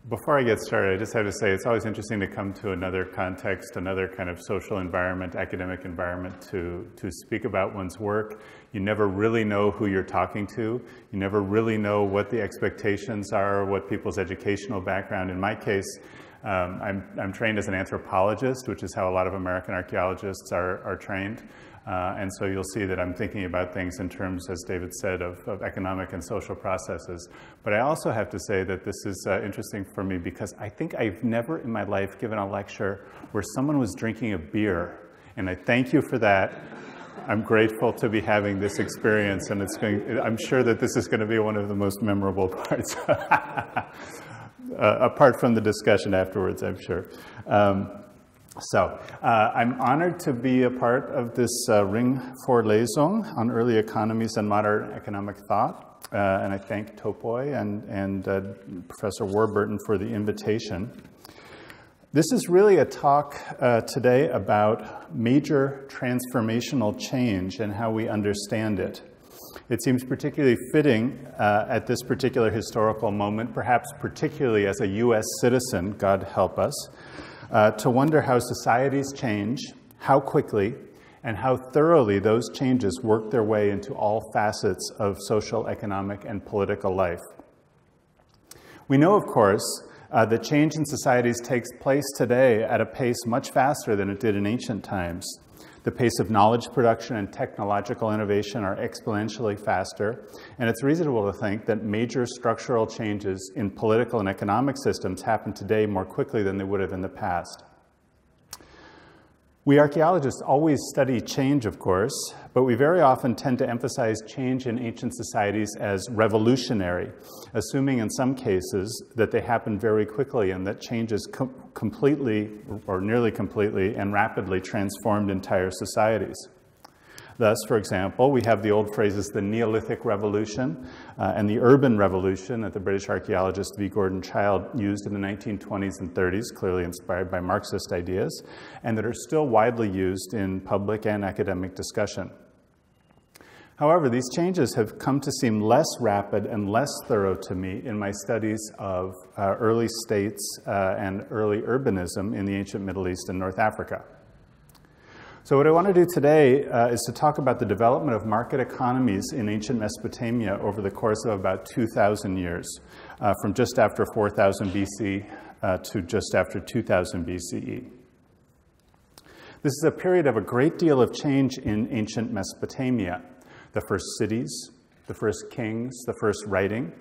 Before I get started, I just have to say it's always interesting to come to another context, another kind of social environment, academic environment to speak about one's work. You never really know who you're talking to. You never really know what the expectations are, what people's educational background. In my case, I'm trained as an anthropologist, which is how a lot of American archaeologists are trained. And so you'll see that I'm thinking about things in terms, as David said, of economic and social processes. But I also have to say that this is interesting for me because I think I've never in my life given a lecture where someone was drinking a beer. And I thank you for that. I'm grateful to be having this experience, and I'm sure that this is going to be one of the most memorable parts, apart from the discussion afterwards, I'm sure. I'm honored to be a part of this Ringvorlesung on early economies and modern economic thought. And I thank Topoi and Professor Warburton for the invitation. This is really a talk today about major transformational change and how we understand it. It seems particularly fitting at this particular historical moment, perhaps particularly as a U.S. citizen, God help us, to wonder how societies change, how quickly, and how thoroughly those changes work their way into all facets of social, economic, and political life. We know, of course, that change in societies takes place today at a pace much faster than it did in ancient times. The pace of knowledge production and technological innovation are exponentially faster, and it's reasonable to think that major structural changes in political and economic systems happen today more quickly than they would have in the past. We archaeologists always study change, of course, but we very often tend to emphasize change in ancient societies as revolutionary, assuming in some cases that they happen very quickly and that changes completely or nearly completely and rapidly transformed entire societies. Thus, for example, we have the old phrases, the Neolithic Revolution and the Urban Revolution that the British archaeologist V. Gordon Childe used in the 1920s and 30s, clearly inspired by Marxist ideas, and that are still widely used in public and academic discussion. However, these changes have come to seem less rapid and less thorough to me in my studies of early states and early urbanism in the ancient Middle East and North Africa. So what I want to do today is to talk about the development of market economies in ancient Mesopotamia over the course of about 2,000 years, from just after 4000 BC to just after 2000 BCE. This is a period of a great deal of change in ancient Mesopotamia. The first cities, the first kings, the first writing,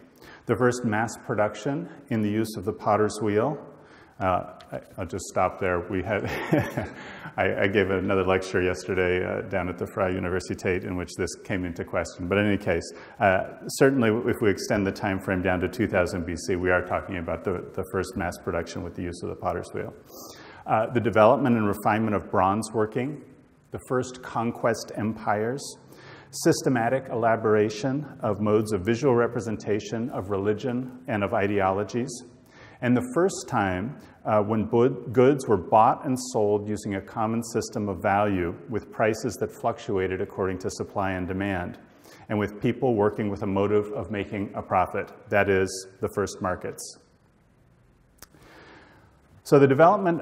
the first mass production in the use of the potter's wheel. I'll just stop there. We had I gave another lecture yesterday down at the Frühe Universität in which this came into question. But in any case, certainly if we extend the time frame down to 2000 BC, we are talking about the first mass production with the use of the potter's wheel. The development and refinement of bronze working, the first conquest empires, systematic elaboration of modes of visual representation of religion and of ideologies, and the first time when goods were bought and sold using a common system of value with prices that fluctuated according to supply and demand, and with people working with a motive of making a profit, that is, the first markets. So the development,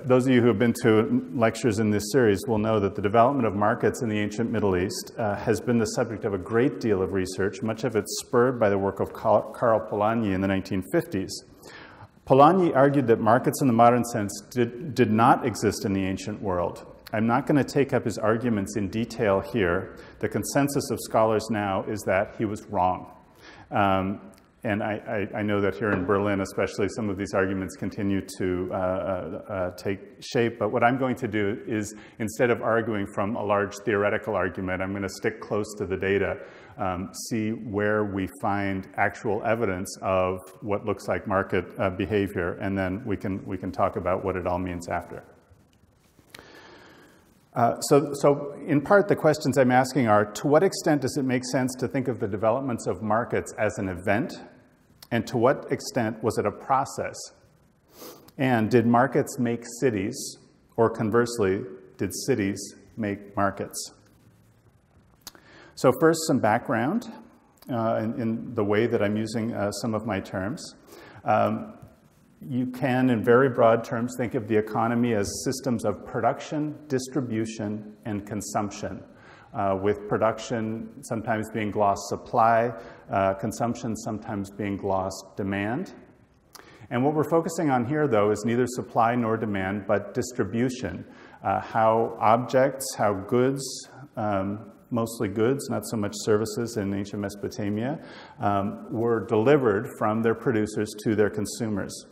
those of you who have been to lectures in this series will know that the development of markets in the ancient Middle East has been the subject of a great deal of research, much of it spurred by the work of Karl Polanyi in the 1950s. Polanyi argued that markets in the modern sense did not exist in the ancient world. I'm not going to take up his arguments in detail here. The consensus of scholars now is that he was wrong. And I know that here in Berlin, especially, some of these arguments continue to take shape. But what I'm going to do is, instead of arguing from a large theoretical argument, I'm going to stick close to the data, see where we find actual evidence of what looks like market behavior, and then we can talk about what it all means after. So in part, the questions I'm asking are, to what extent does it make sense to think of the developments of markets as an event? And to what extent was it a process? And did markets make cities? Or conversely, did cities make markets? So first, some background in the way that I'm using some of my terms. You can, in very broad terms, think of the economy as systems of production, distribution, and consumption, with production sometimes being glossed supply, consumption sometimes being glossed demand. And what we're focusing on here, though, is neither supply nor demand, but distribution. How objects, how goods, mostly goods, not so much services in ancient Mesopotamia, were delivered from their producers to their consumers.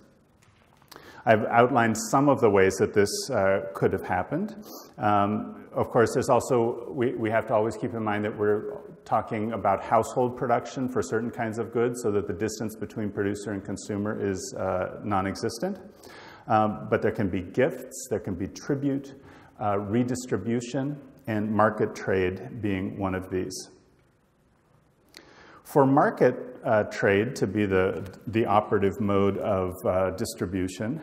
I've outlined some of the ways that this could have happened. Of course, there's also, we have to always keep in mind that we're talking about household production for certain kinds of goods, so that the distance between producer and consumer is non-existent. But there can be gifts, there can be tribute, redistribution, and market trade being one of these. For market trade to be the operative mode of distribution,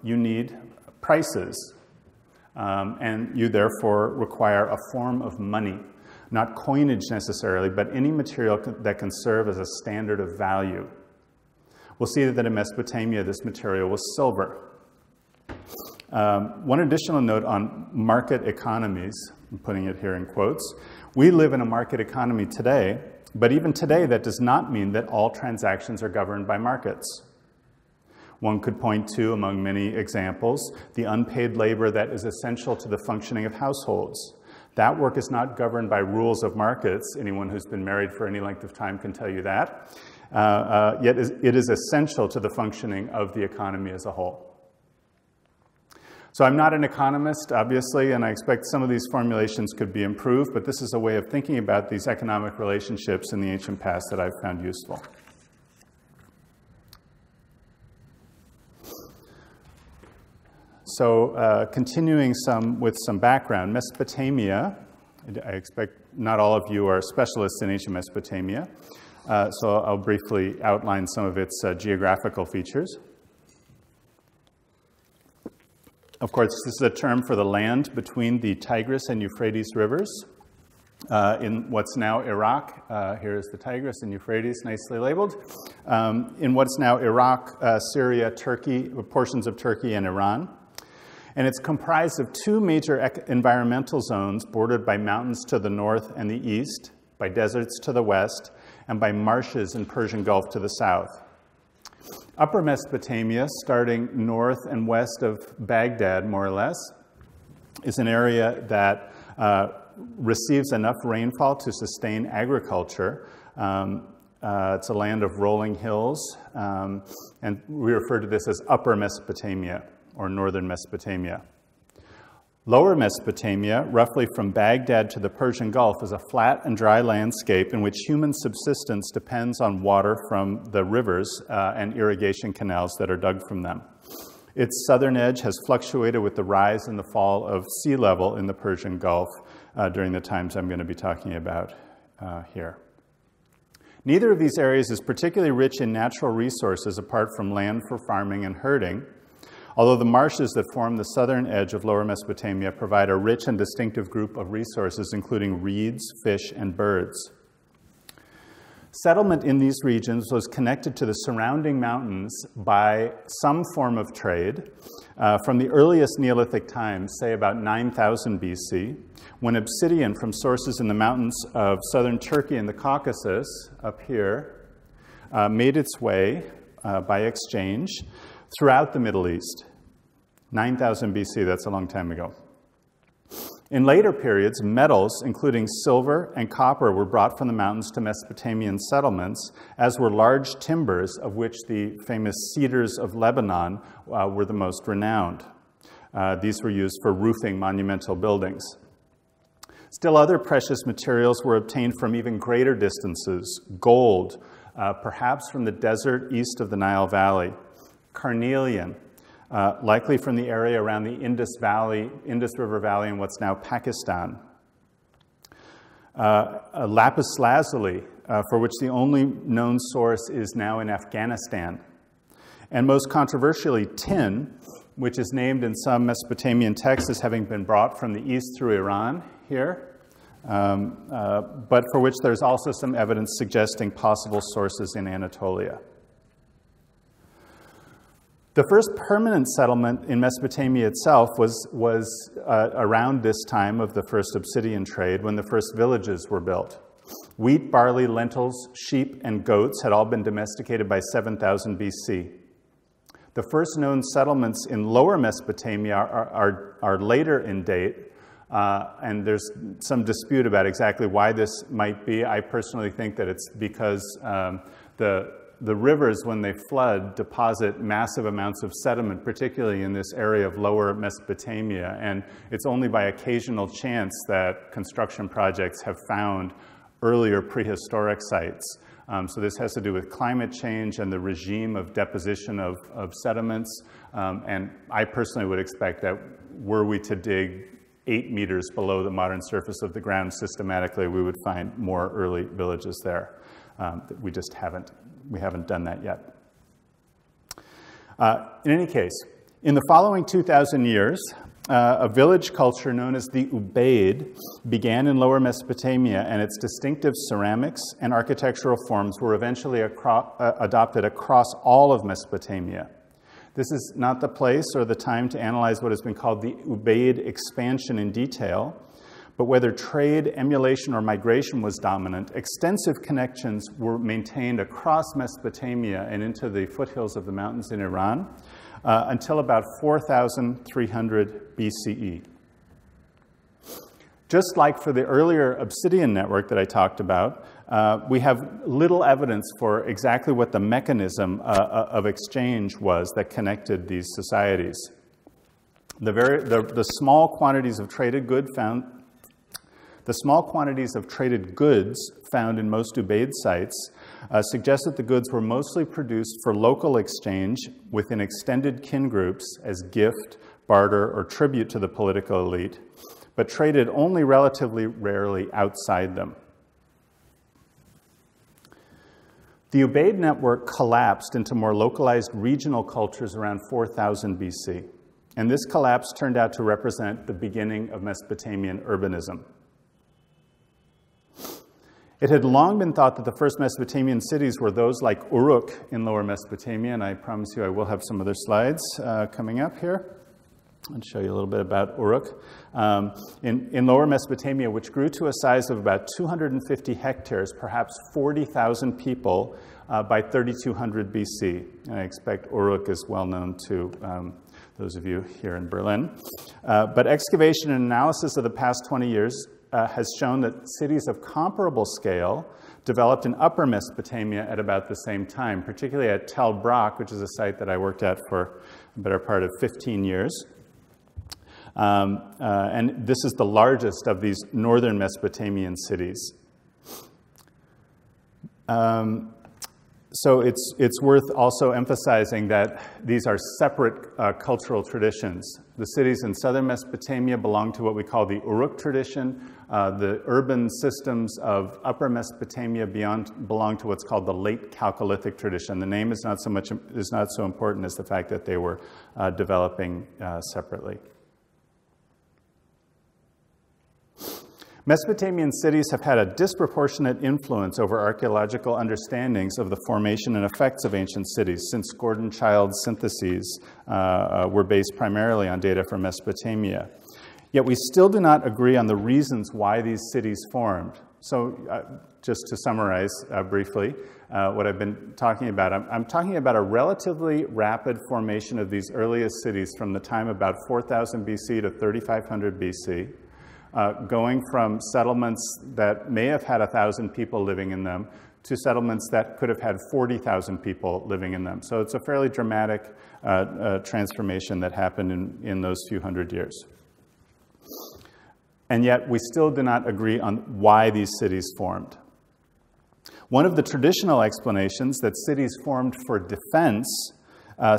you need prices, and you therefore require a form of money, not coinage necessarily, but any material that can serve as a standard of value. We'll see that in Mesopotamia this material was silver. One additional note on market economies, I'm putting it here in quotes. We live in a market economy today, but even today that does not mean that all transactions are governed by markets. One could point to, among many examples, the unpaid labor that is essential to the functioning of households. That work is not governed by rules of markets. Anyone who's been married for any length of time can tell you that. Yet it is essential to the functioning of the economy as a whole. So I'm not an economist, obviously, and I expect some of these formulations could be improved, but this is a way of thinking about these economic relationships in the ancient past that I've found useful. So continuing with some background, Mesopotamia, I expect not all of you are specialists in ancient Mesopotamia, so I'll briefly outline some of its geographical features. Of course, this is a term for the land between the Tigris and Euphrates rivers. In what's now Iraq, here is the Tigris and Euphrates, nicely labeled. In what's now Iraq, Syria, Turkey, portions of Turkey, and Iran. And it's comprised of two major environmental zones bordered by mountains to the north and the east, by deserts to the west, and by marshes in Persian Gulf to the south. Upper Mesopotamia, starting north and west of Baghdad, more or less, is an area that receives enough rainfall to sustain agriculture. It's a land of rolling hills, and we refer to this as Upper Mesopotamia, or northern Mesopotamia. Lower Mesopotamia, roughly from Baghdad to the Persian Gulf, is a flat and dry landscape in which human subsistence depends on water from the rivers and irrigation canals that are dug from them. Its southern edge has fluctuated with the rise and the fall of sea level in the Persian Gulf during the times I'm going to be talking about here. Neither of these areas is particularly rich in natural resources apart from land for farming and herding, although the marshes that form the southern edge of Lower Mesopotamia provide a rich and distinctive group of resources, including reeds, fish, and birds. Settlement in these regions was connected to the surrounding mountains by some form of trade from the earliest Neolithic times, say about 9000 BC, when obsidian from sources in the mountains of southern Turkey and the Caucasus, up here, made its way by exchange throughout the Middle East. 9000 BC, that's a long time ago. In later periods, metals, including silver and copper, were brought from the mountains to Mesopotamian settlements, as were large timbers, of which the famous cedars of Lebanon were the most renowned. These were used for roofing monumental buildings. Still other precious materials were obtained from even greater distances. Gold, perhaps from the desert east of the Nile Valley. Carnelian, likely from the area around the Indus River Valley in what's now Pakistan. Lapis lazuli, for which the only known source is now in Afghanistan. And most controversially, tin, which is named in some Mesopotamian texts as having been brought from the east through Iran here, but for which there's also some evidence suggesting possible sources in Anatolia. The first permanent settlement in Mesopotamia itself was around this time of the first obsidian trade, when the first villages were built. Wheat, barley, lentils, sheep, and goats had all been domesticated by 7000 BC. The first known settlements in lower Mesopotamia are later in date, and there's some dispute about exactly why this might be. I personally think that it's because the rivers, when they flood, deposit massive amounts of sediment, particularly in this area of lower Mesopotamia, and it's only by occasional chance that construction projects have found earlier prehistoric sites. So this has to do with climate change and the regime of deposition of sediments. And I personally would expect that were we to dig 8 meters below the modern surface of the ground systematically, we would find more early villages there. We just haven't done that yet. In any case, in the following 2,000 years, a village culture known as the Ubaid began in lower Mesopotamia, and its distinctive ceramics and architectural forms were eventually adopted across all of Mesopotamia. This is not the place or the time to analyze what has been called the Ubaid expansion in detail, but whether trade, emulation, or migration was dominant, extensive connections were maintained across Mesopotamia and into the foothills of the mountains in Iran until about 4,300 BCE. Just like for the earlier obsidian network that I talked about, we have little evidence for exactly what the mechanism of exchange was that connected these societies. The small quantities of traded goods found in most Ubaid sites suggest that the goods were mostly produced for local exchange within extended kin groups as gift, barter, or tribute to the political elite, but traded only relatively rarely outside them. The Ubaid network collapsed into more localized regional cultures around 4000 BC, and this collapse turned out to represent the beginning of Mesopotamian urbanism. It had long been thought that the first Mesopotamian cities were those like Uruk in lower Mesopotamia, and I promise you I will have some other slides coming up here. I'll show you a little bit about Uruk. In lower Mesopotamia, which grew to a size of about 250 hectares, perhaps 40,000 people by 3200 BC. And I expect Uruk is well known to those of you here in Berlin. But excavation and analysis of the past 20 years has shown that cities of comparable scale developed in upper Mesopotamia at about the same time, particularly at Tel Brak, which is a site that I worked at for the better part of 15 years. And this is the largest of these northern Mesopotamian cities. So it's worth also emphasizing that these are separate cultural traditions. The cities in southern Mesopotamia belong to what we call the Uruk tradition. The urban systems of upper Mesopotamia belong to what's called the late Chalcolithic tradition. The name is not so important as the fact that they were developing separately. Mesopotamian cities have had a disproportionate influence over archaeological understandings of the formation and effects of ancient cities, since Gordon Child's syntheses were based primarily on data from Mesopotamia. Yet we still do not agree on the reasons why these cities formed. So just to summarize briefly what I've been talking about, I'm talking about a relatively rapid formation of these earliest cities from the time about 4000 BC to 3500 BC. Going from settlements that may have had 1,000 people living in them to settlements that could have had 40,000 people living in them. So it's a fairly dramatic transformation that happened in those few hundred years. And yet we still do not agree on why these cities formed. One of the traditional explanations that cities formed for defense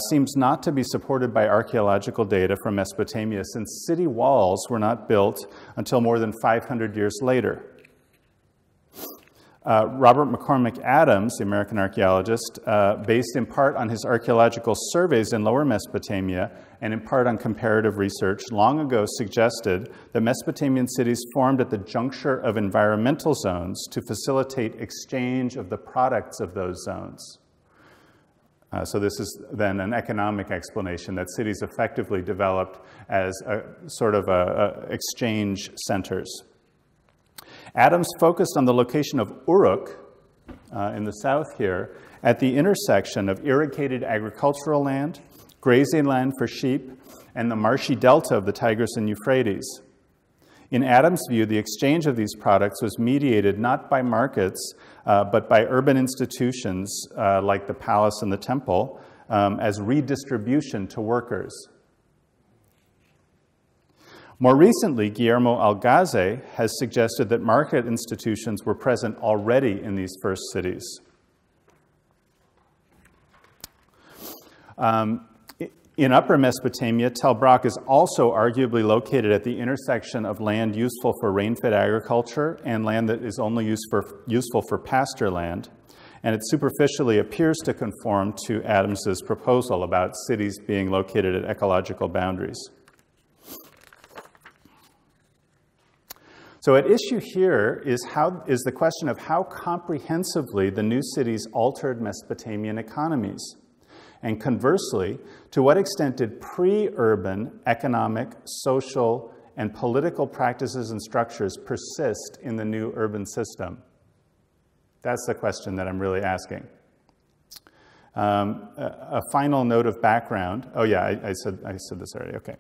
seems not to be supported by archaeological data from Mesopotamia, since city walls were not built until more than 500 years later. Robert McCormick Adams, the American archaeologist, based in part on his archaeological surveys in lower Mesopotamia and in part on comparative research, long ago suggested that Mesopotamian cities formed at the juncture of environmental zones to facilitate exchange of the products of those zones. So this is then an economic explanation that cities effectively developed as a sort of exchange centers. Adams focused on the location of Uruk in the south here at the intersection of irrigated agricultural land, grazing land for sheep, and the marshy delta of the Tigris and Euphrates. In Adams' view, the exchange of these products was mediated not by markets, but by urban institutions like the palace and the temple as redistribution to workers. More recently, Guillermo Algaze has suggested that market institutions were present already in these first cities. In Upper Mesopotamia, Tel Brak is also arguably located at the intersection of land useful for rain-fed agriculture and land that is only useful for pasture land, and it superficially appears to conform to Adams's proposal about cities being located at ecological boundaries. So at issue here is the question of how comprehensively the new cities altered Mesopotamian economies. And conversely, to what extent did pre-urban economic, social, and political practices and structures persist in the new urban system? That's the question that I'm really asking. A final note of background. Oh yeah, I said this already, okay.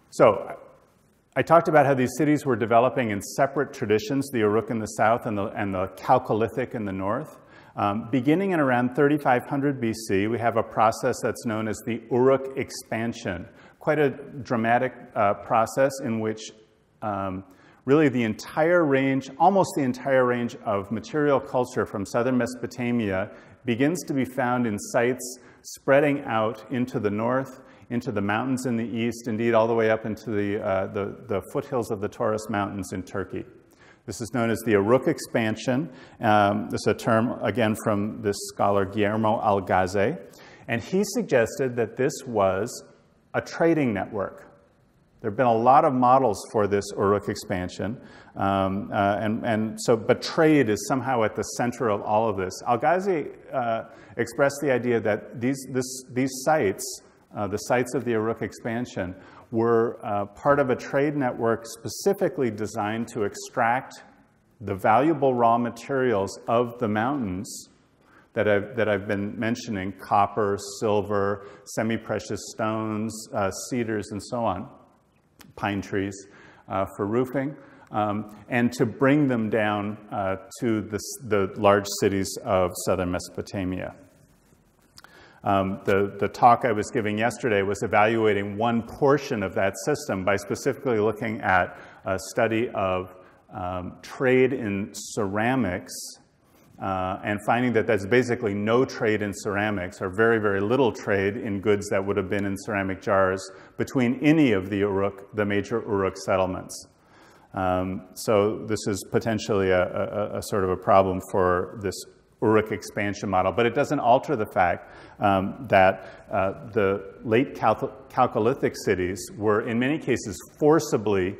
So I talked about how these cities were developing in separate traditions, the Uruk in the south and the Chalcolithic in the north. Beginning in around 3500 BC, we have a process that's known as the Uruk expansion. Quite a dramatic process in which really the entire range, almost the entire range of material culture from southern Mesopotamia begins to be found in sites spreading out into the north, into the mountains in the east, indeed all the way up into the foothills of the Taurus Mountains in Turkey. This is known as the Uruk expansion. This is a term, again, from this scholar Guillermo Algaze. And he suggested that this was a trading network. There have been a lot of models for this Uruk expansion. But trade is somehow at the center of all of this. Algaze expressed the idea that these sites, the sites of the Uruk expansion, were part of a trade network specifically designed to extract the valuable raw materials of the mountains that I've been mentioning: copper, silver, semi-precious stones, cedars, and so on, pine trees for roofing, and to bring them down to the large cities of southern Mesopotamia. The talk I was giving yesterday was evaluating one portion of that system by specifically looking at a study of trade in ceramics and finding that there's basically no trade in ceramics, or very, very little trade in goods that would have been in ceramic jars between any of the major Uruk settlements. So this is potentially a sort of a problem for this Uruk expansion model, but it doesn't alter the fact that the late Chalcolithic cities were in many cases forcibly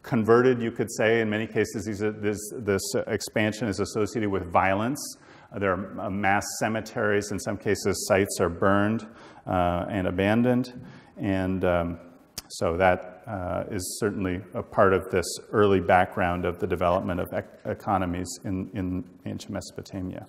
converted, you could say. In many cases, this expansion is associated with violence. There are mass cemeteries. In some cases, sites are burned and abandoned. And so that is certainly a part of this early background of the development of economies in ancient Mesopotamia.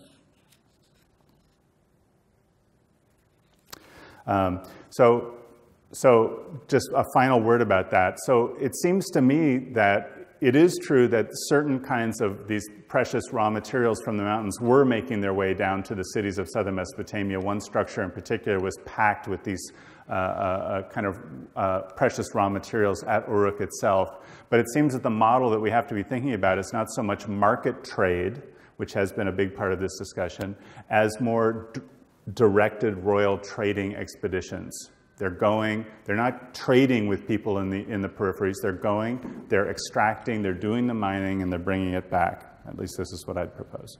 So just a final word about that. So it seems to me that it is true that certain kinds of these precious raw materials from the mountains were making their way down to the cities of southern Mesopotamia. One structure in particular was packed with these precious raw materials at Uruk itself. But it seems that the model that we have to be thinking about is not so much market trade, which has been a big part of this discussion, as more directed royal trading expeditions. They're not trading with people in the peripheries. They're extracting, they're doing the mining, and they're bringing it back. At least this is what I'd propose.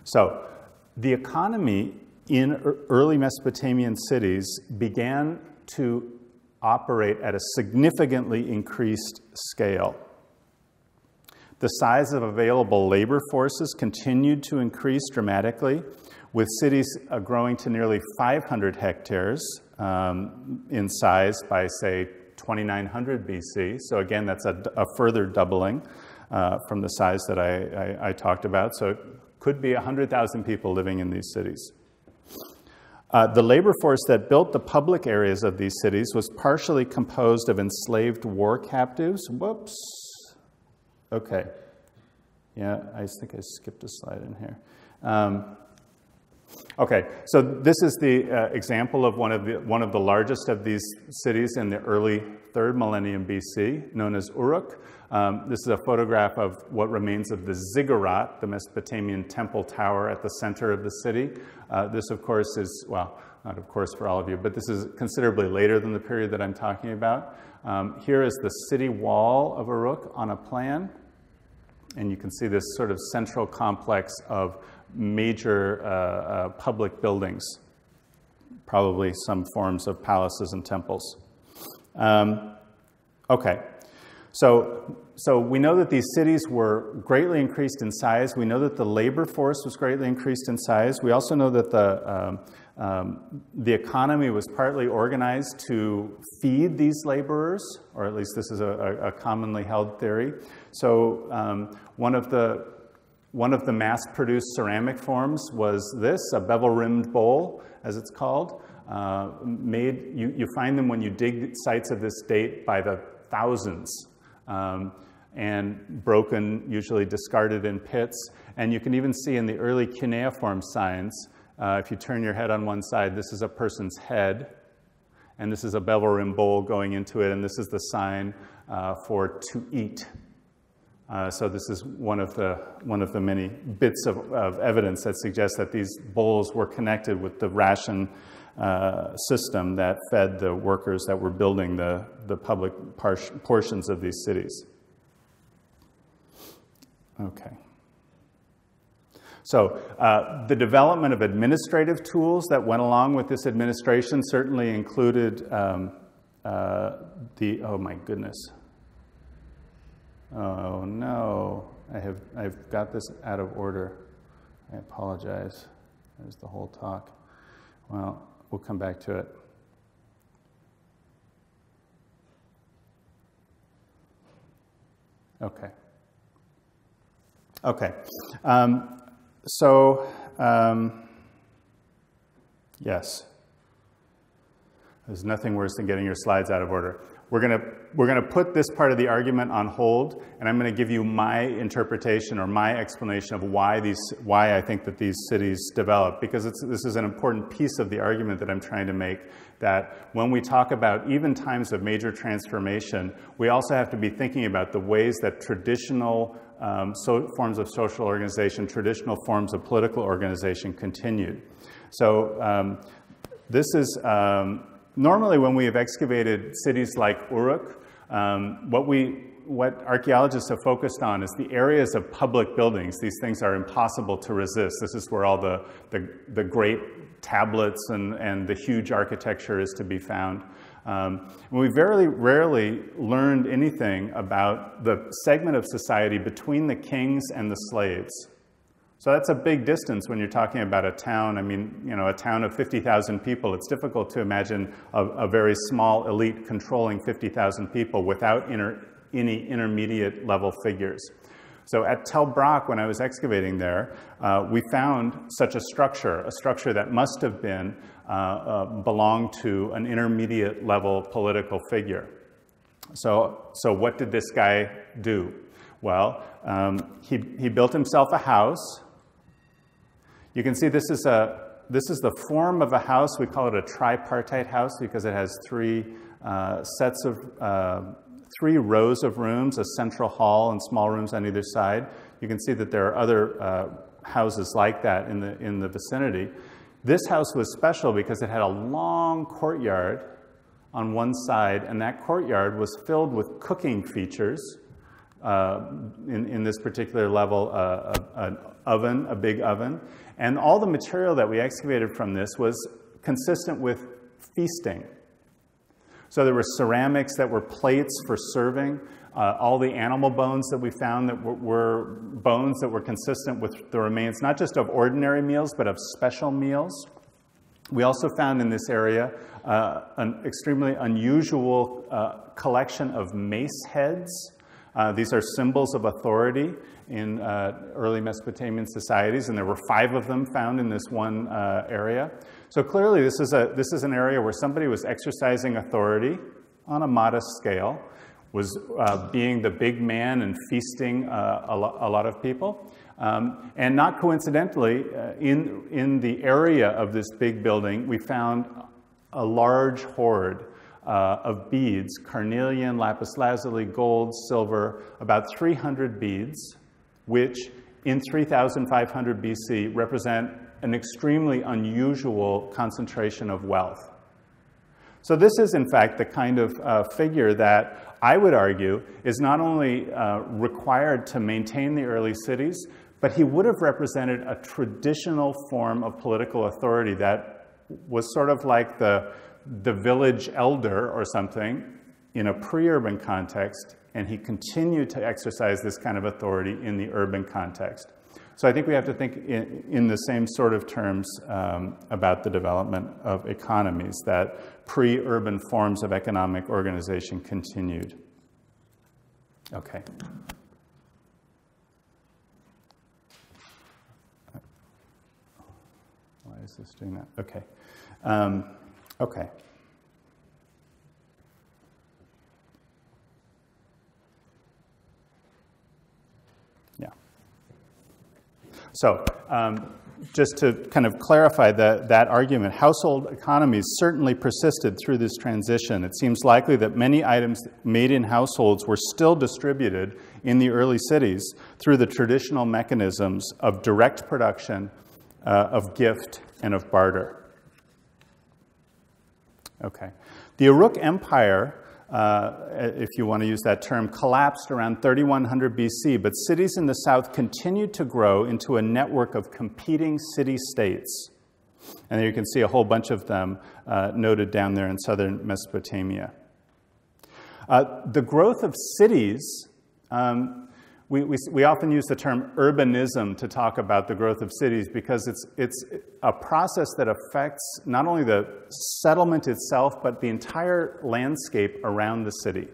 So the economy in early Mesopotamian cities began to operate at a significantly increased scale. The size of available labor forces continued to increase dramatically, with cities growing to nearly 500 hectares in size by, say, 2900 BC. So again, that's a further doubling from the size that I talked about. So it could be 100,000 people living in these cities. The labor force that built the public areas of these cities was partially composed of enslaved war captives. Whoops. Okay. Yeah, I think I skipped a slide in here. Okay, so this is the example of one of the largest of these cities in the early 3rd millennium BC, known as Uruk. This is a photograph of what remains of the ziggurat, the Mesopotamian temple tower at the center of the city. This, of course, is, well, not of course for all of you, but this is considerably later than the period that I'm talking about. Here is the city wall of Uruk on a plan, and you can see this sort of central complex of major public buildings, probably some forms of palaces and temples. Okay, so we know that these cities were greatly increased in size. We know that the labor force was greatly increased in size. We also know that the economy was partly organized to feed these laborers, or at least this is a commonly held theory. So one of the mass-produced ceramic forms was this, a bevel-rimmed bowl, as it's called. You find them when you dig sites of this date by the thousands, and broken, usually discarded in pits. And you can even see in the early cuneiform signs, if you turn your head on one side, this is a person's head, and this is a bevel-rimmed bowl going into it, and this is the sign for to eat. So this is one of the many bits of evidence that suggests that these bowls were connected with the ration system that fed the workers that were building the public portions of these cities. Okay. So the development of administrative tools that went along with this administration certainly included oh my goodness. Oh no, I've got this out of order. I apologize. There's the whole talk. Well, we'll come back to it. Okay. Okay. Yes. There's nothing worse than getting your slides out of order. We're gonna put this part of the argument on hold, and I'm gonna give you my interpretation or my explanation of why I think that these cities developed, because this is an important piece of the argument that I'm trying to make, that when we talk about even times of major transformation, we also have to be thinking about the ways that traditional forms of social organization, traditional forms of political organization continued. So this is normally when we have excavated cities like Uruk, what archaeologists have focused on is the areas of public buildings. These things are impossible to resist. This is where all the great tablets and the huge architecture is to be found. We very rarely learned anything about the segment of society between the kings and the slaves. So that's a big distance when you're talking about a town. I mean, you know, a town of 50,000 people. It's difficult to imagine a very small elite controlling 50,000 people without any intermediate level figures. So at Tel Brak, when I was excavating there, we found such a structure that must have been belonged to an intermediate level political figure. So what did this guy do? Well, he built himself a house. You can see this is the form of a house. We call it a tripartite house because it has three rows of rooms, a central hall and small rooms on either side. You can see that there are other houses like that in the vicinity. This house was special because it had a long courtyard on one side, and that courtyard was filled with cooking features. In this particular level, an oven, a big oven. And all the material that we excavated from this was consistent with feasting. So there were ceramics that were plates for serving. all the animal bones that we found that were bones that were consistent with the remains, not just of ordinary meals, but of special meals. We also found in this area an extremely unusual collection of mace heads. These are symbols of authority in early Mesopotamian societies, and there were 5 of them found in this one area. So clearly this is an area where somebody was exercising authority on a modest scale, was being the big man and feasting a lot of people. And not coincidentally, in the area of this big building, we found a large hoard of beads, carnelian, lapis lazuli, gold, silver, about 300 beads, which in 3500 BC represent an extremely unusual concentration of wealth. So this is, in fact, the kind of figure that I would argue is not only required to maintain the early cities, but he would have represented a traditional form of political authority that was sort of like the village elder or something in a pre-urban context, and he continued to exercise this kind of authority in the urban context. So I think we have to think in the same sort of terms about the development of economies, that pre-urban forms of economic organization continued. Okay. Why is this doing that? Okay. Okay. Yeah. So, just to kind of clarify that argument, household economies certainly persisted through this transition. It seems likely that many items made in households were still distributed in the early cities through the traditional mechanisms of direct production, of gift, and of barter. Okay. The Uruk Empire, if you want to use that term, collapsed around 3100 BC, but cities in the south continued to grow into a network of competing city-states. And there you can see a whole bunch of them noted down there in southern Mesopotamia. The growth of cities, we often use the term urbanism to talk about the growth of cities because it's a process that affects not only the settlement itself, but the entire landscape around the city.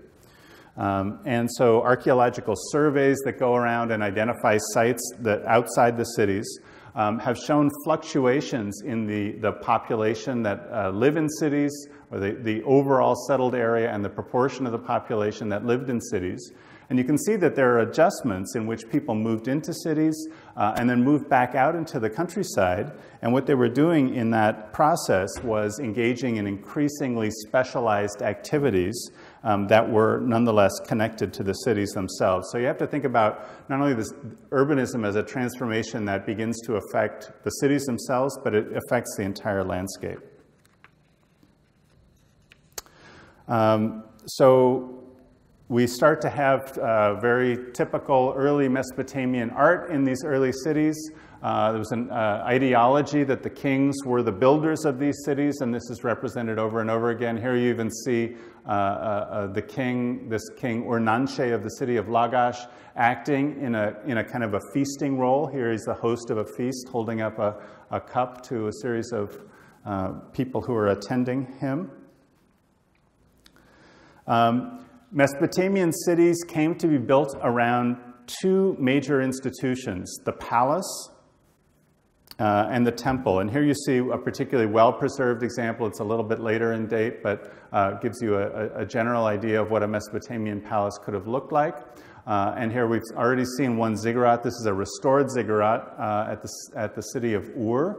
And so archaeological surveys that go around and identify sites that outside the cities have shown fluctuations in the population that live in cities, or the overall settled area and the proportion of the population that lived in cities. And you can see that there are adjustments in which people moved into cities and then moved back out into the countryside. And what they were doing in that process was engaging in increasingly specialized activities that were nonetheless connected to the cities themselves. So you have to think about not only this urbanism as a transformation that begins to affect the cities themselves, but it affects the entire landscape. So we start to have very typical early Mesopotamian art in these early cities. There was an ideology that the kings were the builders of these cities, and this is represented over and over again. Here you even see this king Urnanche of the city of Lagash, acting in a kind of a feasting role. Here he's the host of a feast, holding up a cup to a series of people who are attending him. Mesopotamian cities came to be built around 2 major institutions, the palace and the temple. And here you see a particularly well-preserved example. It's a little bit later in date, but gives you a general idea of what a Mesopotamian palace could have looked like. And here we've already seen one ziggurat. This is a restored ziggurat at the city of Ur.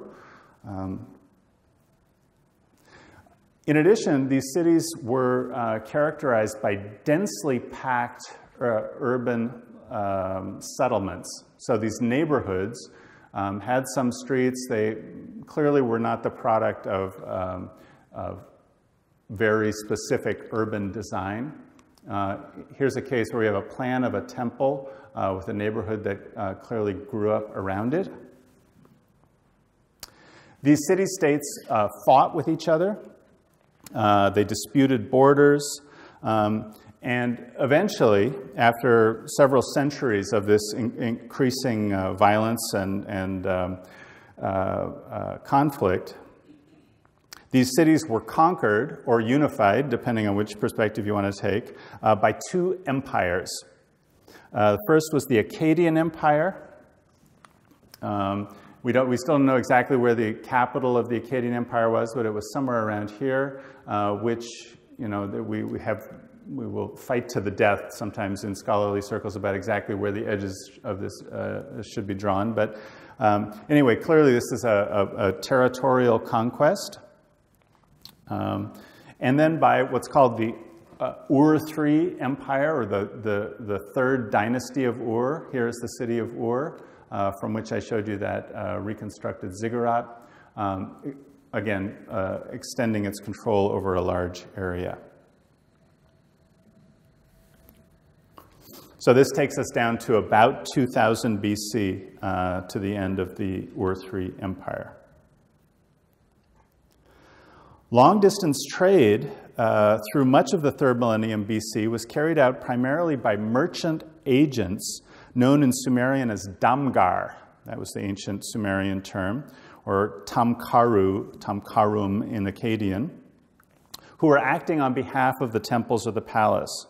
In addition, these cities were characterized by densely packed urban settlements. So these neighborhoods had some streets. They clearly were not the product of very specific urban design. Here's a case where we have a plan of a temple with a neighborhood that clearly grew up around it. These city-states fought with each other. They disputed borders, And eventually, after several centuries of this increasing violence and conflict, these cities were conquered or unified, depending on which perspective you want to take, by two empires. The first was the Akkadian Empire. We still don't know exactly where the capital of the Akkadian Empire was, but it was somewhere around here, which, you know, we will fight to the death sometimes in scholarly circles about exactly where the edges of this should be drawn. But anyway, clearly this is a territorial conquest. And then by what's called the Ur III Empire, or the third dynasty of Ur. Here is the city of Ur, from which I showed you that reconstructed ziggurat, again, extending its control over a large area. So this takes us down to about 2000 BC, to the end of the Ur III Empire. Long-distance trade through much of the 3rd millennium BC was carried out primarily by merchant agents known in Sumerian as damgar. That was the ancient Sumerian term, or tamkarum in Akkadian, who were acting on behalf of the temples or the palace.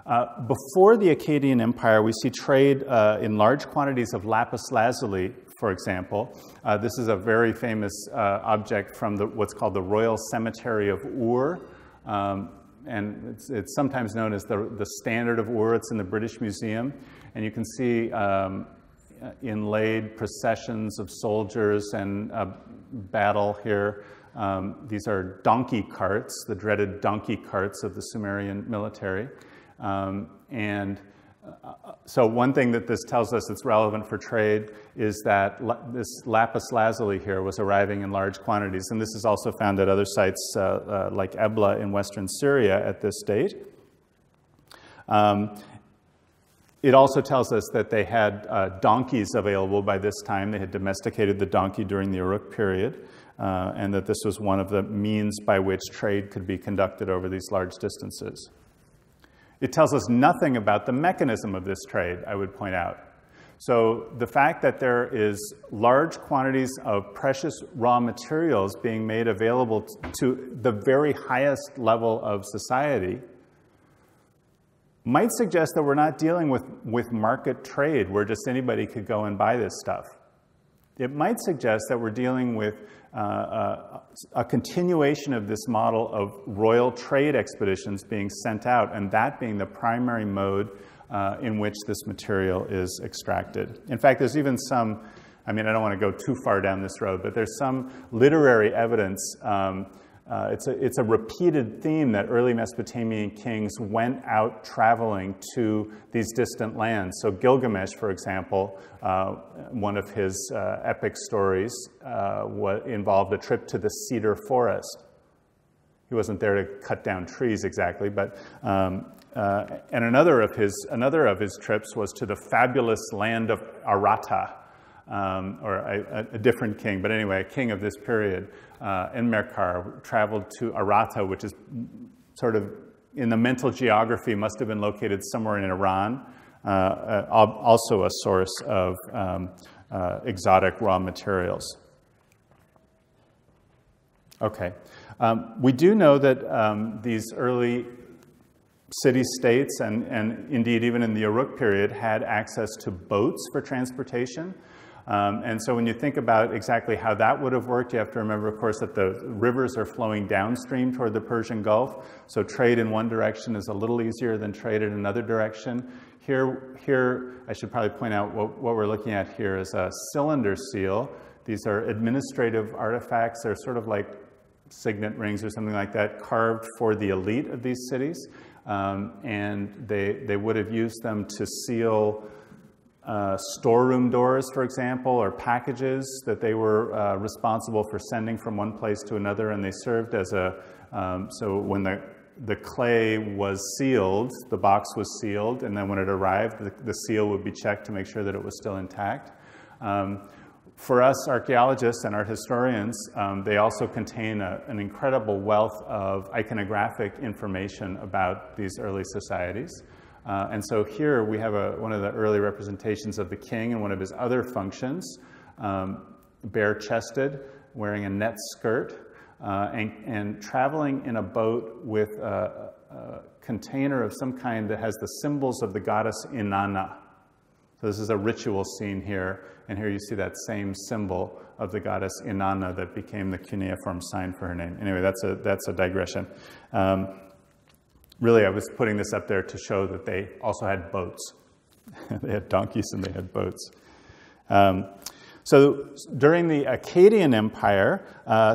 Before the Akkadian Empire, we see trade in large quantities of lapis lazuli, for example. This is a very famous object from what's called the Royal Cemetery of Ur. And it's sometimes known as the Standard of Ur. It's in the British Museum. And you can see inlaid processions of soldiers and battle here. These are donkey carts, the dreaded donkey carts of the Sumerian military. So one thing that this tells us that's relevant for trade is that this lapis lazuli here was arriving in large quantities. And this is also found at other sites like Ebla in western Syria at this date. It also tells us that they had donkeys available by this time. They had domesticated the donkey during the Uruk period, and that this was one of the means by which trade could be conducted over these large distances. It tells us nothing about the mechanism of this trade, I would point out. So the fact that there is large quantities of precious raw materials being made available to the very highest level of society might suggest that we're not dealing with market trade where just anybody could go and buy this stuff. It might suggest that we're dealing with a continuation of this model of royal trade expeditions being sent out, and that being the primary mode in which this material is extracted. In fact, there's even some, I mean, I don't want to go too far down this road, but there's some literary evidence. It's a repeated theme that early Mesopotamian kings went out traveling to these distant lands. So Gilgamesh, for example, one of his epic stories involved a trip to the cedar forest. He wasn't there to cut down trees exactly, but and another of his trips was to the fabulous land of Arata. Or a different king, but anyway, a king of this period, Enmerkar, traveled to Arata, which is sort of, in the mental geography, must have been located somewhere in Iran, also a source of exotic raw materials. Okay. We do know that these early city-states, and indeed even in the Uruk period, had access to boats for transportation. And so when you think about exactly how that would have worked, you have to remember, of course, that the rivers are flowing downstream toward the Persian Gulf. So trade in one direction is a little easier than trade in another direction. Here I should probably point out what we're looking at here is a cylinder seal. These are administrative artifacts. They're sort of like signet rings or something like that, carved for the elite of these cities. And they would have used them to seal storeroom doors, for example, or packages that they were responsible for sending from one place to another, and they served as a, so when the clay was sealed, the box was sealed, and then when it arrived, the seal would be checked to make sure that it was still intact. For us archaeologists and art historians, they also contain an incredible wealth of iconographic information about these early societies. And so here we have one of the early representations of the king and one of his other functions, bare-chested, wearing a net skirt, and traveling in a boat with a container of some kind that has the symbols of the goddess Inanna. So this is a ritual scene here, and here you see that same symbol of the goddess Inanna that became the cuneiform sign for her name. Anyway, that's a digression. Really, I was putting this up there to show that they also had boats. They had donkeys and they had boats. So during the Akkadian Empire,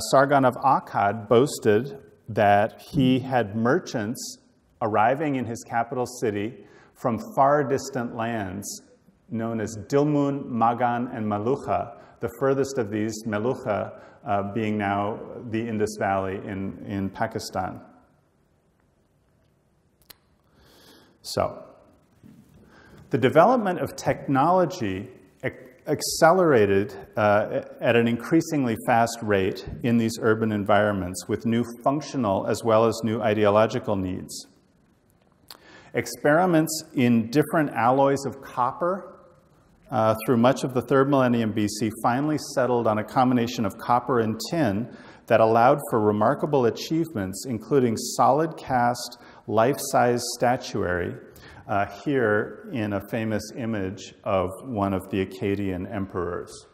Sargon of Akkad boasted that he had merchants arriving in his capital city from far distant lands known as Dilmun, Magan, and Melucha, the furthest of these, Melucha, being now the Indus Valley in Pakistan. So, the development of technology accelerated at an increasingly fast rate in these urban environments with new functional as well as new ideological needs. Experiments in different alloys of copper through much of the 3rd millennium BC finally settled on a combination of copper and tin that allowed for remarkable achievements, including solid cast, life-size statuary, here in a famous image of one of the Akkadian emperors.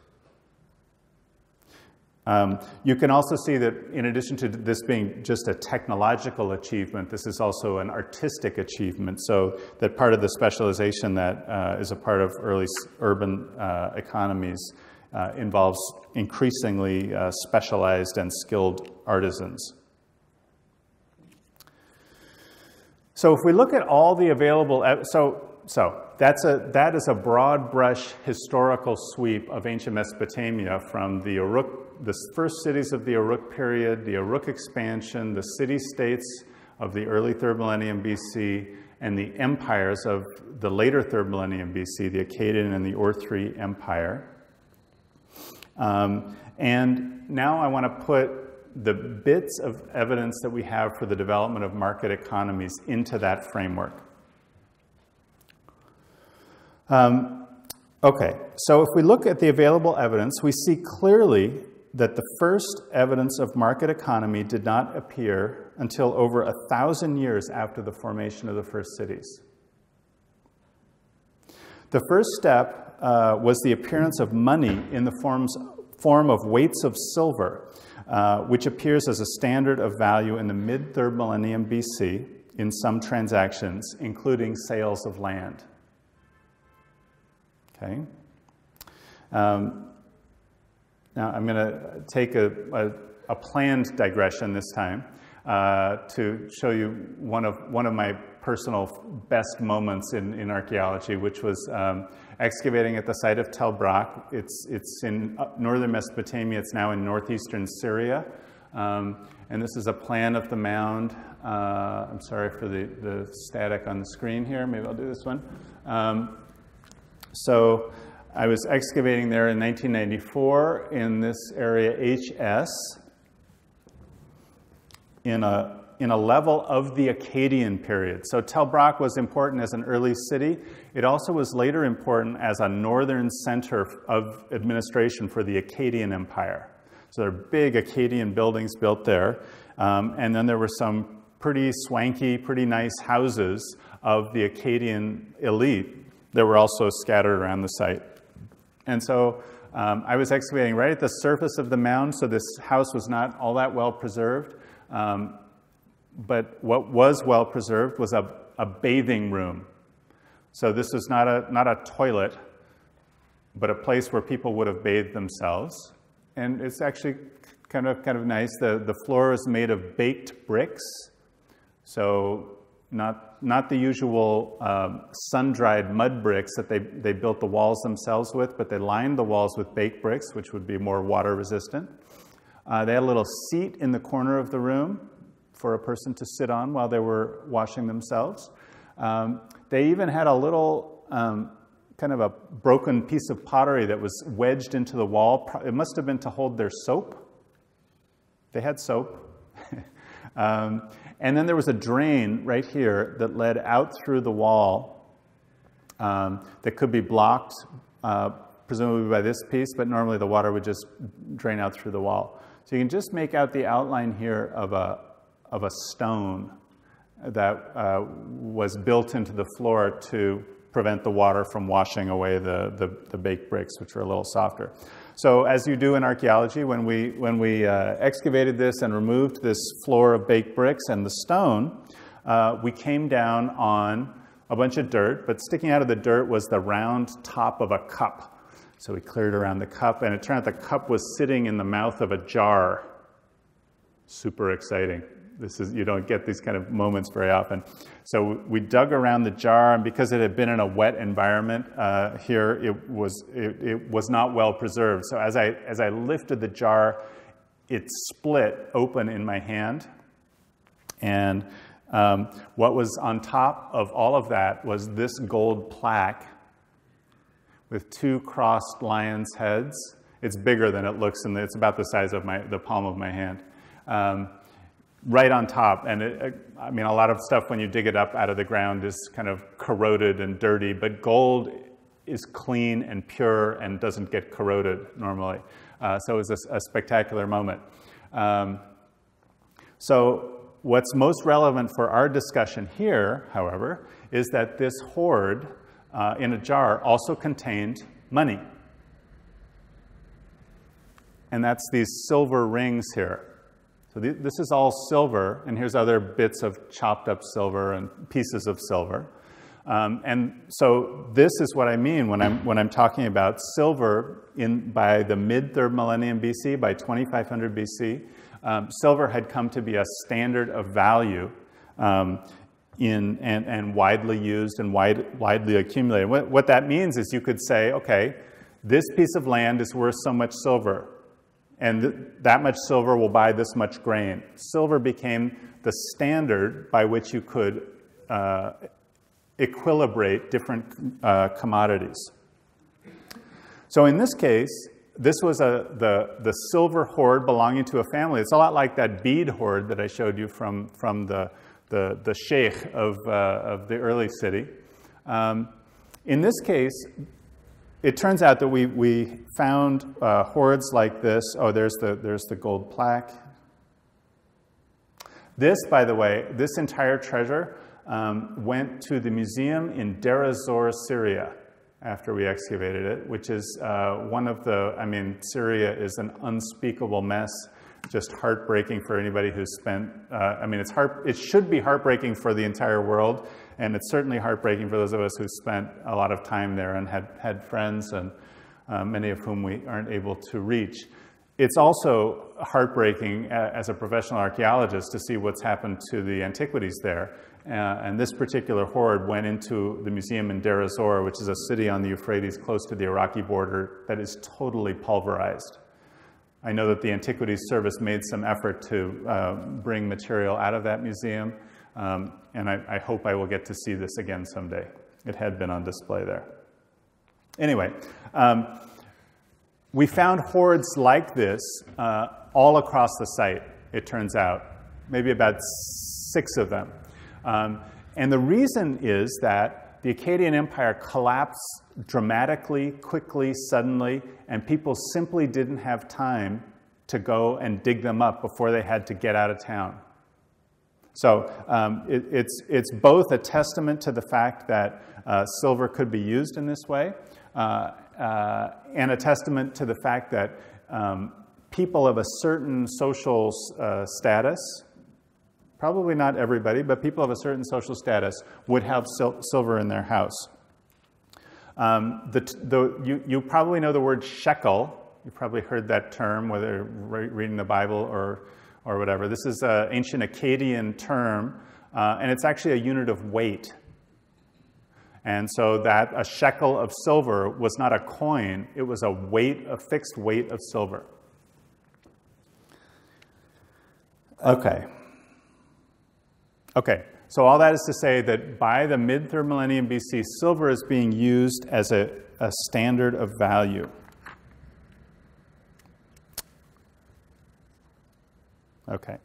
You can also see that in addition to this being just a technological achievement, this is also an artistic achievement, so that part of the specialization that is a part of early urban economies involves increasingly specialized and skilled artisans. So if we look at all the available, that is a broad brush historical sweep of ancient Mesopotamia from the first cities of the Uruk period, the Uruk expansion, the city-states of the early 3rd millennium BC, and the empires of the later 3rd millennium BC, the Akkadian and the Ur-3 Empire. And now I want to put the bits of evidence that we have for the development of market economies into that framework. Okay, so if we look at the available evidence, we see clearly that the first evidence of market economy did not appear until over 1,000 years after the formation of the first cities. The first step was the appearance of money in the form of weights of silver, which appears as a standard of value in the mid-3rd millennium BC in some transactions, including sales of land. Okay. Now I'm going to take a planned digression this time to show you one of my personal best moments in archaeology, which was excavating at the site of Tel Brak. It's in northern Mesopotamia. It's now in northeastern Syria. And this is a plan of the mound. I'm sorry for the static on the screen here. Maybe I'll do this one. So I was excavating there in 1994 in this area HS in a level of the Akkadian period. So Tel Brak was important as an early city. It also was later important as a northern center of administration for the Akkadian Empire. So there are big Akkadian buildings built there. And then there were some pretty swanky, pretty nice houses of the Akkadian elite that were also scattered around the site. And so I was excavating right at the surface of the mound, so this house was not all that well preserved. But what was well preserved was a bathing room. So this was not a toilet, but a place where people would have bathed themselves. And it's actually kind of nice. The floor is made of baked bricks, so not the usual sun-dried mud bricks that they built the walls themselves with, but they lined the walls with baked bricks, which would be more water resistant. They had a little seat in the corner of the room for a person to sit on while they were washing themselves. They even had a little kind of a broken piece of pottery that was wedged into the wall. It must have been to hold their soap. They had soap. And then there was a drain right here that led out through the wall that could be blocked, presumably by this piece, but normally the water would just drain out through the wall. So you can just make out the outline here of a stone that was built into the floor to prevent the water from washing away the baked bricks, which were a little softer. So as you do in archaeology, when we excavated this and removed this floor of baked bricks and the stone, we came down on a bunch of dirt, but sticking out of the dirt was the round top of a cup. So we cleared around the cup, and it turned out the cup was sitting in the mouth of a jar. Super exciting. You don't get these kind of moments very often. So we dug around the jar, and because it had been in a wet environment here, it was not well preserved. So as I lifted the jar, it split open in my hand. And what was on top of all of that was this gold plaque with 2 crossed lions' heads. It's bigger than it looks, and it's about the size of the palm of my hand. Right on top, and I mean, a lot of stuff when you dig it up out of the ground is kind of corroded and dirty, but gold is clean and pure and doesn't get corroded normally. So it was a spectacular moment. So what's most relevant for our discussion here, however, is that this hoard in a jar also contained money. And that's these silver rings here. So this is all silver, and here's other bits of chopped up silver and pieces of silver. And so this is what I mean when I'm talking about silver by the mid-3rd millennium BC, by 2500 BC. Silver had come to be a standard of value and widely used and widely accumulated. What that means is you could say, okay, this piece of land is worth so much silver, and that much silver will buy this much grain. Silver became the standard by which you could equilibrate different commodities. So in this case, this was the silver hoard belonging to a family. It's a lot like that bead hoard that I showed you from the sheikh of the early city. In this case, it turns out that we found hoards like this. Oh, there's the gold plaque. This, by the way, this entire treasure went to the museum in Deir ez-Zor, Syria, after we excavated it, which is Syria is an unspeakable mess. Just heartbreaking for anybody who's spent, it should be heartbreaking for the entire world, and it's certainly heartbreaking for those of us who spent a lot of time there and had friends, and many of whom we aren't able to reach. It's also heartbreaking as a professional archaeologist to see what's happened to the antiquities there. And this particular hoard went into the museum in Deir ez-Zor, which is a city on the Euphrates close to the Iraqi border that is totally pulverized. I know that the Antiquities Service made some effort to bring material out of that museum, and I hope I will get to see this again someday. It had been on display there. Anyway, we found hoards like this all across the site, it turns out, maybe about 6 of them. And the reason is that the Akkadian Empire collapsed dramatically, quickly, suddenly, and people simply didn't have time to go and dig them up before they had to get out of town. So it's both a testament to the fact that silver could be used in this way, and a testament to the fact that people of a certain social status, probably not everybody, but people of a certain social status would have silver in their house. You probably know the word shekel. You've probably heard that term, whether reading the Bible or whatever. This is an ancient Akkadian term, and it's actually a unit of weight. And so that a shekel of silver was not a coin, it was a fixed weight of silver. Okay. So all that is to say that by the mid-3rd millennium BC, silver is being used as a standard of value. Okay.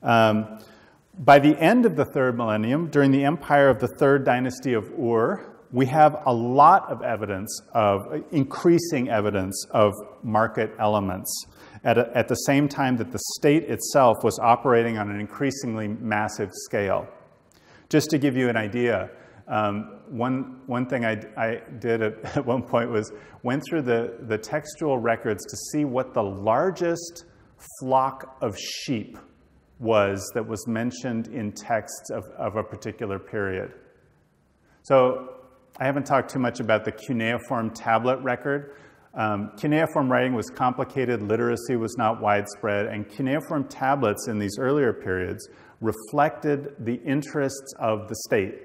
By the end of the 3rd millennium, during the empire of the 3rd dynasty of Ur, we have a lot of evidence of, increasing evidence of market elements at the same time that the state itself was operating on an increasingly massive scale. Just to give you an idea, one thing I did at one point was went through the textual records to see what the largest flock of sheep was that was mentioned in texts of a particular period. So I haven't talked too much about the cuneiform tablet record. Cuneiform writing was complicated, literacy was not widespread, and cuneiform tablets in these earlier periods reflected the interests of the state,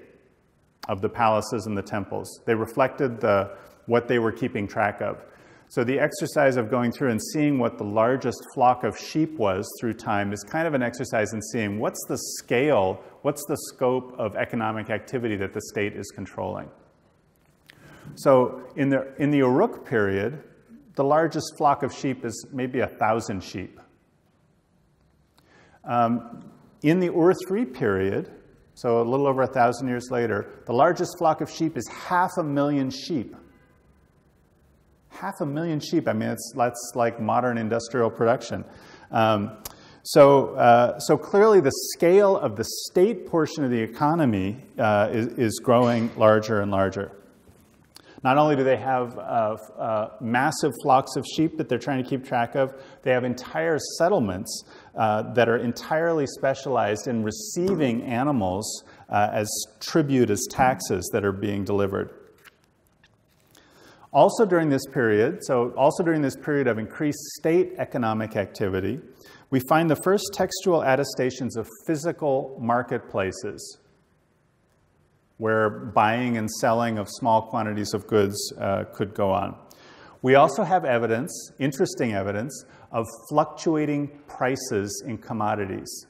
of the palaces and the temples. They reflected what they were keeping track of. So the exercise of going through and seeing what the largest flock of sheep was through time is kind of an exercise in seeing what's the scale, what's the scope of economic activity that the state is controlling. So in the Uruk period, the largest flock of sheep is maybe 1,000 sheep. In the Ur-3 period, so a little over 1,000 years later, the largest flock of sheep is 500,000 sheep. 500,000 sheep, I mean, that's like modern industrial production. So clearly the scale of the state portion of the economy is growing larger and larger. Not only do they have massive flocks of sheep that they're trying to keep track of, they have entire settlements that are entirely specialized in receiving animals as tribute, as taxes that are being delivered. Also during this period, of increased state economic activity, we find the first textual attestations of physical marketplaces where buying and selling of small quantities of goods could go on. We also have evidence, interesting evidence, of fluctuating prices in commodities.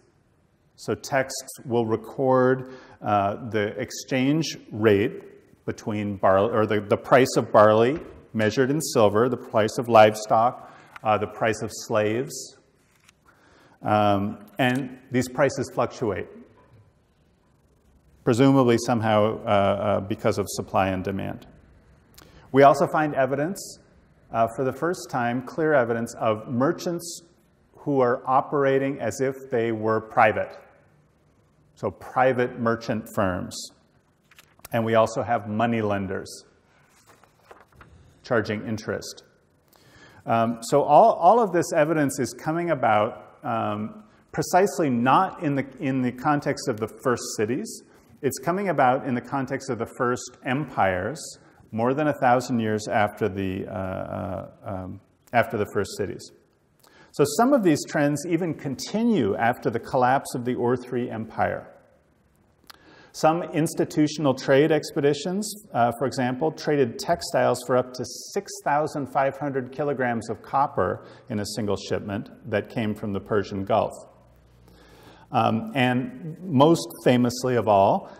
So texts will record the exchange rate between barley, or the price of barley measured in silver, the price of livestock, the price of slaves, and these prices fluctuate, presumably somehow because of supply and demand. We also find evidence, for the first time, clear evidence of merchants who are operating as if they were private, so private merchant firms. And we also have money lenders charging interest. So all of this evidence is coming about precisely not in the context of the first cities. It's coming about in the context of the first empires, more than 1,000 years after the first cities. So some of these trends even continue after the collapse of the Ur-3 Empire. Some institutional trade expeditions, for example, traded textiles for up to 6,500 kilograms of copper in a single shipment that came from the Persian Gulf. And most famously of all,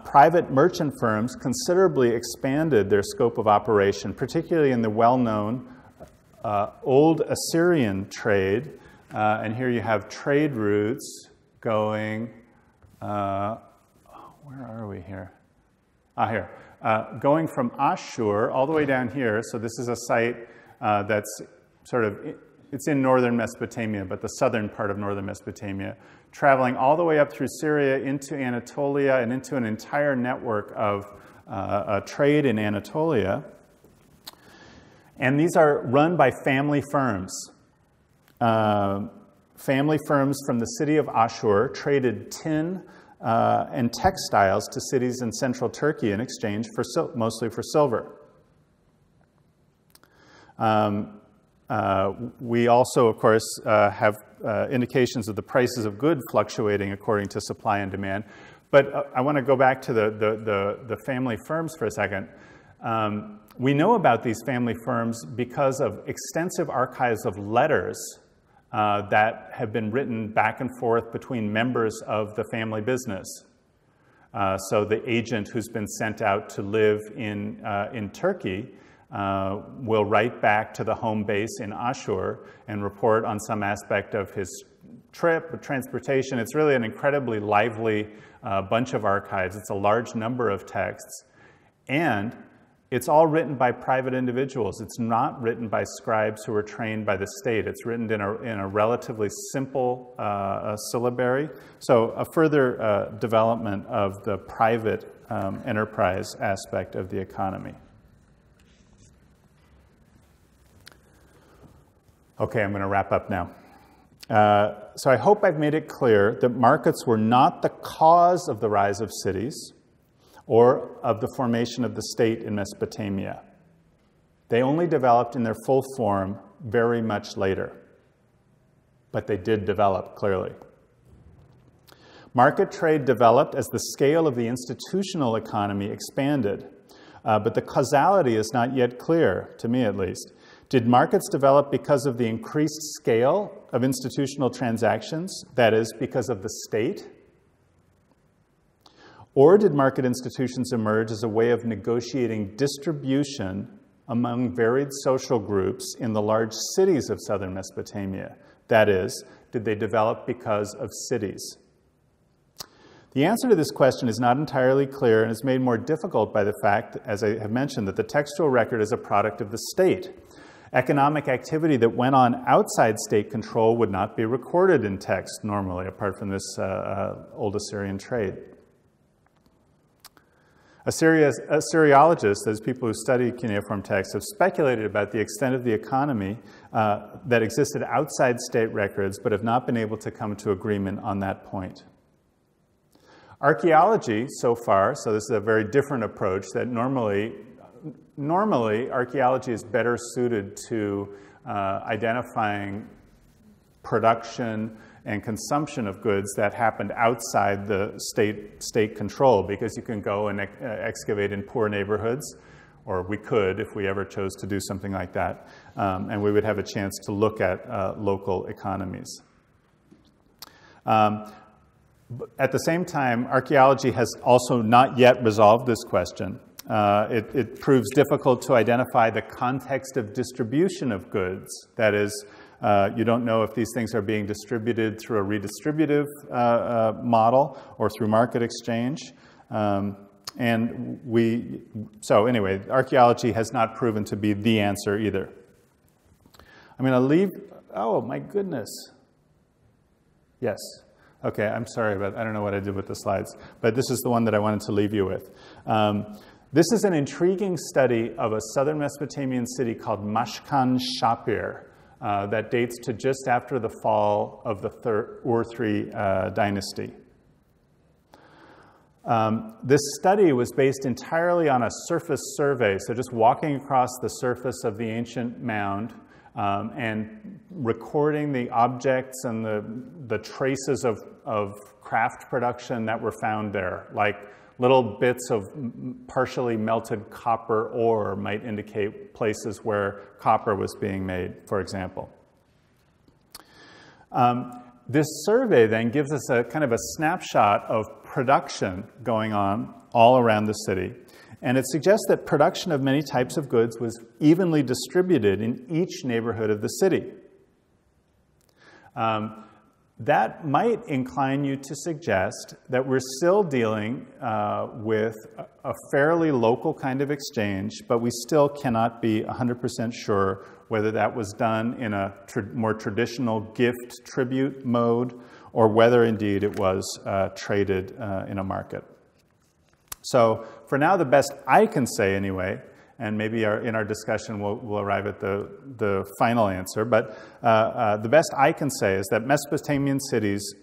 private merchant firms considerably expanded their scope of operation, particularly in the well-known Old Assyrian trade. And here you have trade routes going, where are we here? Here. Going from Ashur all the way down here. So this is a site that's sort of, it's in northern Mesopotamia, but the southern part of northern Mesopotamia, traveling all the way up through Syria into Anatolia and into an entire network of trade in Anatolia. And these are run by family firms. Family firms from the city of Ashur traded tin and textiles to cities in central Turkey in exchange for mostly for silver. We also, of course, have indications of the prices of goods fluctuating according to supply and demand. But I want to go back to the family firms for a second. We know about these family firms because of extensive archives of letters that have been written back and forth between members of the family business. So the agent who's been sent out to live in Turkey will write back to the home base in Ashur and report on some aspect of his trip, transportation. It's really an incredibly lively bunch of archives. It's a large number of texts. And it's all written by private individuals. It's not written by scribes who are trained by the state. It's written in a relatively simple syllabary. So a further development of the private enterprise aspect of the economy. Okay, I'm going to wrap up now. So I hope I've made it clear that markets were not the cause of the rise of cities or of the formation of the state in Mesopotamia. They only developed in their full form very much later. But they did develop, clearly. Market trade developed as the scale of the institutional economy expanded. But the causality is not yet clear, to me at least. Did markets develop because of the increased scale of institutional transactions, that is, because of the state? Or did market institutions emerge as a way of negotiating distribution among varied social groups in the large cities of southern Mesopotamia? That is, did they develop because of cities? The answer to this question is not entirely clear and is made more difficult by the fact, as I have mentioned, that the textual record is a product of the state. Economic activity that went on outside state control would not be recorded in text normally, apart from this old Assyrian trade. Assyriologists, those people who study cuneiform texts, have speculated about the extent of the economy that existed outside state records, but have not been able to come to agreement on that point. Archaeology, so far, so this is a very different approach, that normally archaeology is better suited to identifying production and consumption of goods that happened outside the state control, because you can go and excavate in poor neighborhoods, or we could if we ever chose to do something like that, and we would have a chance to look at local economies. At the same time, archaeology has also not yet resolved this question. It proves difficult to identify the context of distribution of goods. That is, you don't know if these things are being distributed through a redistributive model or through market exchange. So anyway, archaeology has not proven to be the answer either. I'm going to leave, oh my goodness. Yes. Okay, I'm sorry, but I don't know what I did with the slides. But this is the one that I wanted to leave you with. This is an intriguing study of a southern Mesopotamian city called Mashkan Shapir that dates to just after the fall of the Ur-III dynasty. This study was based entirely on a surface survey, so just walking across the surface of the ancient mound and recording the objects and the traces of craft production that were found there, like little bits of partially melted copper ore might indicate places where copper was being made, for example. This survey then gives us a kind of a snapshot of production going on all around the city. And it suggests that production of many types of goods was evenly distributed in each neighborhood of the city. That might incline you to suggest that we're still dealing with a fairly local kind of exchange, but we still cannot be 100% sure whether that was done in a more traditional gift tribute mode or whether indeed it was traded in a market. So for now, the best I can say anyway, and maybe in our discussion we'll arrive at the final answer, but the best I can say is that Mesopotamian cities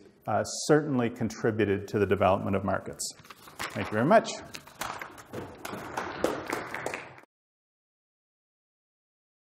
certainly contributed to the development of markets. Thank you very much.